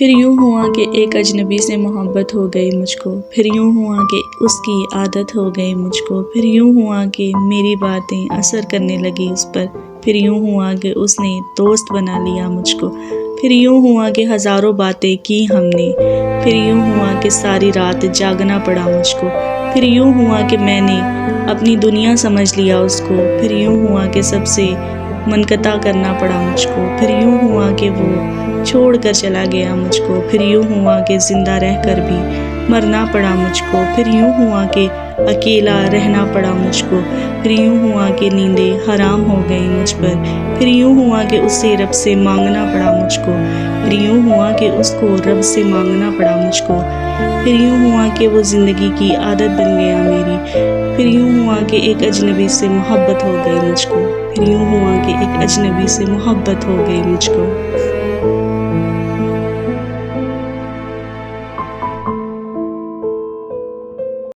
پھر یوں ہوا کہ ایک اجنبی سے محبت ہو گئی مجھ کو، پھر یوں ہوا کہ اس کی عادت ہو گئی مجھ کو، پھر یوں ہوا کہ میری باتیں اثر کرنے لگی اس پر، پھر یوں ہوا کہ اس نے دوست بنا لیا مجھ کو، پھر یوں ہوا کہ ہزاروں باتیں کی ہم نے، پھر یوں ہوا کہ ساری رات جاگنا پڑا مجھ کو، پھر یوں ہوا کہ میں نے اپنی دنیا سمجھ لیا اس کو، پھر یوں ہوا کہ سب سے منقطع کرنا پڑا مجھ کو، پھر یوں ہوا کہ وہ چھوڑ کر چلا گیا مجھ کو، پھر یوں ہوا کہ زندہ رہ کر بھی مرنا پڑا مجھ کو، پھر یوں ہوا کہ اکیلا رہنا پڑا مجھ کو، پھر یوں ہوا کہ نیندیں حرام ہو گئی مجھ پر، پھر یوں ہوا کہ اسے رب سے مانگنا پڑا مجھ کو، پھر یوں ہوا کہ اس کو رب سے مانگنا پڑا مجھ کو، پھر یوں ہوا کہ وہ زندگی کی عادت بن گیا میری، پھر یوں ہوا کہ ایک اجنبی سے محبت ہو گئی مجھ کو، پھر یوں ہوا کہ ایک اجنبی سے محبت ہو گئی مجھ کو۔